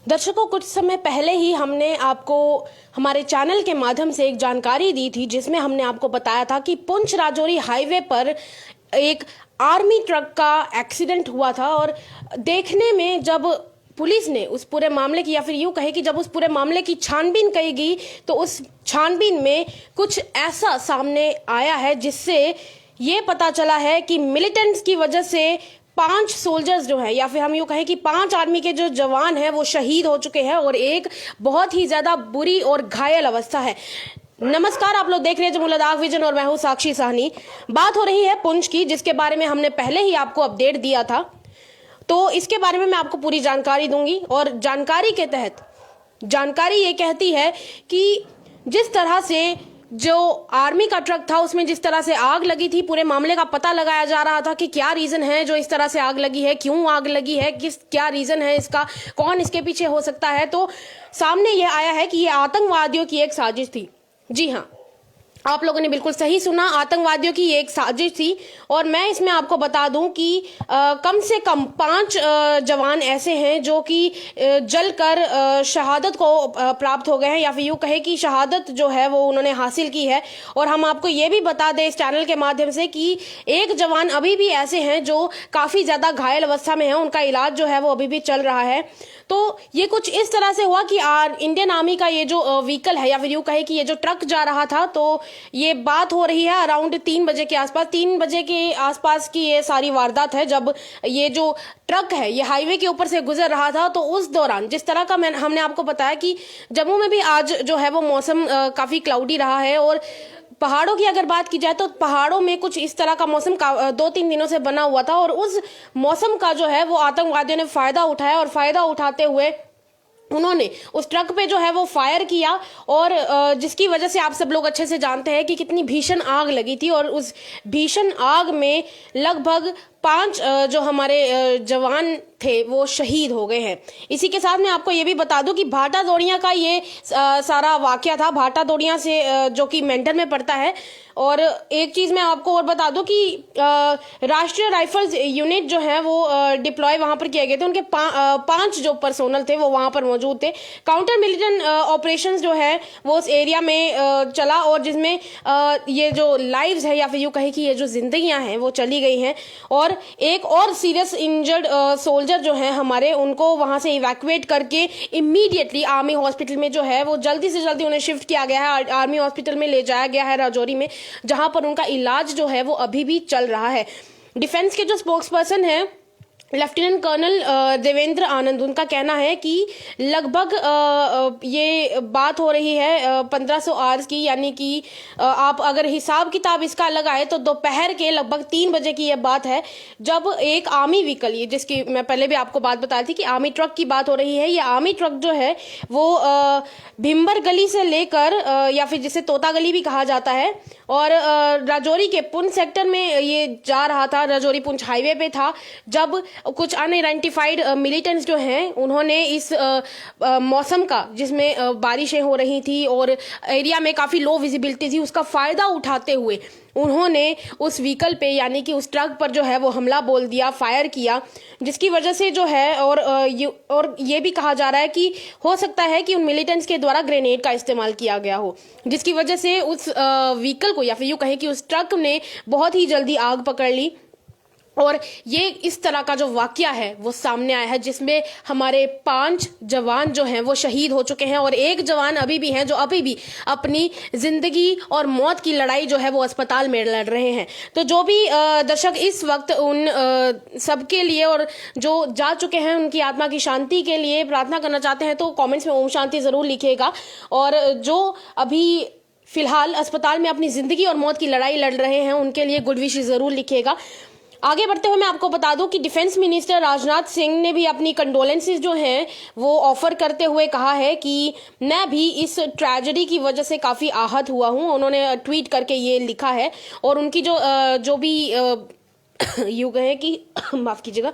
दर्शकों, कुछ समय पहले ही हमने आपको हमारे चैनल के माध्यम से एक जानकारी दी थी जिसमें हमने आपको बताया था कि पुंछ राजौरी हाईवे पर एक आर्मी ट्रक का एक्सीडेंट हुआ था। और देखने में जब पुलिस ने उस पूरे मामले की, या फिर यूं कहे कि जब उस पूरे मामले की छानबीन की गई, तो उस छानबीन में कुछ ऐसा सामने आया है जिससे ये पता चला है कि मिलिटेंट्स की वजह से 5 सोल्जर्स जो हैं, या फिर हम यूं कहें कि 5 आर्मी के जो जवान हैं वो शहीद हो चुके हैं और एक बहुत ही ज्यादा बुरी और घायल अवस्था है। नमस्कार, आप लोग देख रहे हैं जमुना दाग विजन और मैं हूं साक्षी साहनी। बात हो रही है पुंछ की, जिसके बारे में हमने पहले ही आपको अपडेट दिया था। तो इसके बारे में मैं आपको पूरी जानकारी दूंगी और जानकारी के तहत जानकारी ये कहती है कि जिस तरह से जो आर्मी का ट्रक था उसमें जिस तरह से आग लगी थी, पूरे मामले का पता लगाया जा रहा था कि क्या रीजन है जो इस तरह से आग लगी है, क्यों आग लगी है, क्या रीजन है इसका, कौन इसके पीछे हो सकता है। तो सामने यह आया है कि यह आतंकवादियों की एक साजिश थी। जी हाँ, आप लोगों ने बिल्कुल सही सुना, आतंकवादियों की एक साजिश थी। और मैं इसमें आपको बता दूं कि कम से कम 5 जवान ऐसे हैं जो कि जलकर शहादत को प्राप्त हो गए हैं, या फिर यूं कहे कि शहादत जो है वो उन्होंने हासिल की है। और हम आपको ये भी बता दें इस चैनल के माध्यम से कि एक जवान अभी भी ऐसे हैं जो काफी ज्यादा घायल अवस्था में है, उनका इलाज जो है वो अभी भी चल रहा है। तो ये कुछ इस तरह से हुआ कि इंडियन आर्मी का ये जो व्हीकल है, या फिर यूं कहे कि ये जो ट्रक जा रहा था, तो ये बात हो रही है अराउंड 3 बजे के आसपास, 3 बजे के आसपास की ये सारी वारदात है, जब ये जो ट्रक है ये हाईवे के ऊपर से गुजर रहा था। तो उस दौरान जिस तरह का हमने आपको बताया कि जम्मू में भी आज जो है वो मौसम काफी क्लाउडी रहा है, और पहाड़ों की अगर बात की जाए तो पहाड़ों में कुछ इस तरह का मौसम 2-3 दिनों से बना हुआ था, और उस मौसम का जो है वो आतंकवादियों ने फायदा उठाया, और फायदा उठाते हुए उन्होंने उस ट्रक पे जो है वो फायर किया, और जिसकी वजह से आप सब लोग अच्छे से जानते हैं कि कितनी भीषण आग लगी थी। और उस भीषण आग में लगभग 5 जो हमारे जवान थे वो शहीद हो गए हैं। इसी के साथ मैं आपको ये भी बता दूं कि भाटा दौड़िया का ये सारा वाकया था, भाटा दौड़िया से जो कि मेंढर में पड़ता है। और एक चीज मैं आपको और बता दूं कि राष्ट्रीय राइफल्स यूनिट जो है वो डिप्लॉय वहां पर किए गए थे, उनके 5 जो पर्सोनल थे वो वहां पर मौजूद थे। काउंटर मिलिटेंट ऑपरेशंस जो है वो उस एरिया में चला, और जिसमें ये जो लाइव्स है, या फिर यूं कहे कि ये जो जिंदगियां हैं वो चली गई हैं। और एक और सीरियस इंजर्ड सोल्जर जो है हमारे, उनको वहां से इवैक्यूएट करके इमीडिएटली आर्मी हॉस्पिटल में जो है वो जल्दी से जल्दी उन्हें शिफ्ट किया गया है, आर्मी हॉस्पिटल में ले जाया गया है राजौरी में, जहां पर उनका इलाज जो है वो अभी भी चल रहा है। डिफेंस के जो स्पोक्स पर्सन है लेफ्टिनेंट कर्नल देवेंद्र आनंद, उनका कहना है कि लगभग ये बात हो रही है 1500 आवर्स की, यानी कि आप अगर हिसाब किताब इसका लगाए तो दोपहर के लगभग 3 बजे की यह बात है, जब एक आर्मी व्हीकल, ये जिसकी मैं पहले भी आपको बात बताई थी कि आर्मी ट्रक की बात हो रही है, ये आर्मी ट्रक जो है वो भिम्बर गली से लेकर या फिर जिसे तोता गली भी कहा जाता है, और राजौरी के पुंछ सेक्टर में ये जा रहा था, राजौरी पुंछ हाईवे पे था, जब कुछ अनआइडेंटिफाइड मिलिटेंट्स जो हैं उन्होंने इस मौसम का, जिसमें बारिशें हो रही थी और एरिया में काफी लो विजिबिलिटी थी, उसका फायदा उठाते हुए उन्होंने उस व्हीकल पे, यानी कि उस ट्रक पर जो है वो हमला बोल दिया, फायर किया, जिसकी वजह से जो है और ये भी कहा जा रहा है कि हो सकता है कि उन मिलिटेंट्स के द्वारा ग्रेनेड का इस्तेमाल किया गया हो, जिसकी वजह से उस व्हीकल को, या फिर यूं कहें कि उस ट्रक ने बहुत ही जल्दी आग पकड़ ली। और ये इस तरह का जो वाकया है वो सामने आया है, जिसमें हमारे 5 जवान जो हैं वो शहीद हो चुके हैं, और एक जवान अभी भी हैं जो अभी भी अपनी जिंदगी और मौत की लड़ाई जो है वो अस्पताल में लड़ रहे हैं। तो जो भी दर्शक इस वक्त उन सबके लिए, और जो जा चुके हैं उनकी आत्मा की शांति के लिए प्रार्थना करना चाहते हैं, तो कॉमेंट्स में ओम शांति जरूर लिखिएगा। और जो अभी फिलहाल अस्पताल में अपनी जिंदगी और मौत की लड़ाई लड़ रहे हैं उनके लिए गुड विशेस जरूर लिखिएगा। आगे बढ़ते हुए मैं आपको बता दूं कि डिफेंस मिनिस्टर राजनाथ सिंह ने भी अपनी कंडोलेंसेस जो हैं वो ऑफर करते हुए कहा है कि मैं भी इस ट्रेजेडी की वजह से काफी आहत हुआ हूं। उन्होंने ट्वीट करके ये लिखा है, और उनकी जो भी यूं कहे कि माफ कीजिएगा,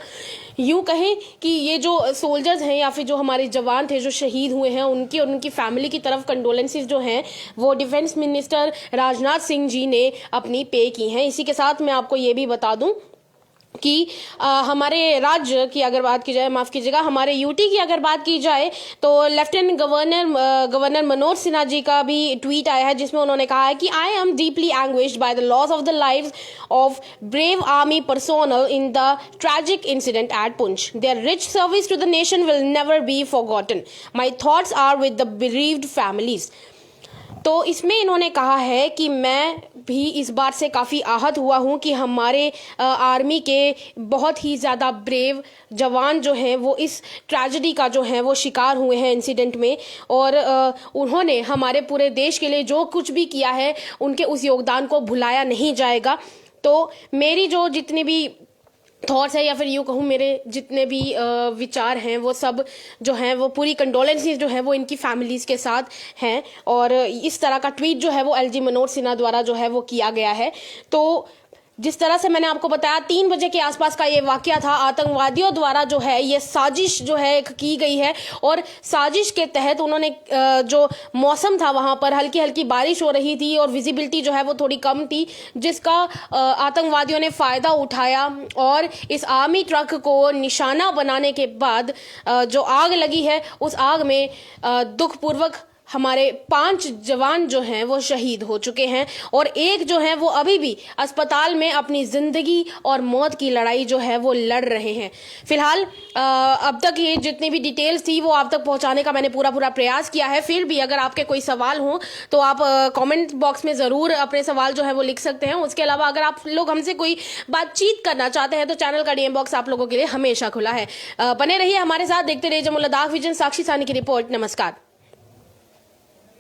यूं कहें कि ये जो सोल्जर्स हैं या फिर जो हमारे जवान थे जो शहीद हुए हैं, उनकी और उनकी फैमिली की तरफ कंडोलेंसेस जो हैं वो डिफेंस मिनिस्टर राजनाथ सिंह जी ने अपनी पे की हैं। इसी के साथ मैं आपको ये भी बता दूं कि हमारे राज्य की अगर बात की जाए, माफ कीजिएगा, हमारे यूटी की अगर बात की जाए तो लेफ्टिनेंट गवर्नर मनोज सिन्हा जी का भी ट्वीट आया है जिसमें उन्होंने कहा है कि I am deeply anguished by the loss of the lives of brave army personnel in the tragic incident at Poonch. Their rich service to the nation will never be forgotten. My thoughts are with the bereaved families. तो इसमें इन्होंने कहा है कि मैं भी इस बात से काफ़ी आहत हुआ हूं कि हमारे आर्मी के बहुत ही ज़्यादा ब्रेव जवान जो हैं वो इस ट्रेजेडी का जो है वो शिकार हुए हैं इंसिडेंट में, और उन्होंने हमारे पूरे देश के लिए जो कुछ भी किया है उनके उस योगदान को भुलाया नहीं जाएगा. तो मेरी जो जितनी भी थॉट्स है या फिर यूँ कहूँ मेरे जितने भी विचार हैं वो सब जो हैं वो पूरी कंडोलेंसेस जो है वो इनकी फैमिलीज़ के साथ हैं. और इस तरह का ट्वीट जो है वो एलजी मनोज सिन्हा द्वारा जो है वो किया गया है. तो जिस तरह से मैंने आपको बताया 3 बजे के आसपास का ये वाकया था. आतंकवादियों द्वारा जो है ये साजिश जो है की गई है, और साजिश के तहत उन्होंने जो मौसम था वहां पर हल्की हल्की बारिश हो रही थी और विजिबिलिटी जो है वो थोड़ी कम थी, जिसका आतंकवादियों ने फायदा उठाया और इस आर्मी ट्रक को निशाना बनाने के बाद जो आग लगी है उस आग में दुखपूर्वक हमारे 5 जवान जो हैं वो शहीद हो चुके हैं, और एक जो है वो अभी भी अस्पताल में अपनी जिंदगी और मौत की लड़ाई जो है वो लड़ रहे हैं. फिलहाल अब तक ये जितनी भी डिटेल्स थी वो आप तक पहुंचाने का मैंने पूरा प्रयास किया है. फिर भी अगर आपके कोई सवाल हो तो आप कमेंट बॉक्स में ज़रूर अपने सवाल जो है वो लिख सकते हैं. उसके अलावा अगर आप लोग हमसे कोई बातचीत करना चाहते हैं तो चैनल का DM बॉक्स आप लोगों के लिए हमेशा खुला है. बने रहिए हमारे साथ, देखते रहिए जमुल लद्दाख विजन. साक्षी सानी की रिपोर्ट. नमस्कार.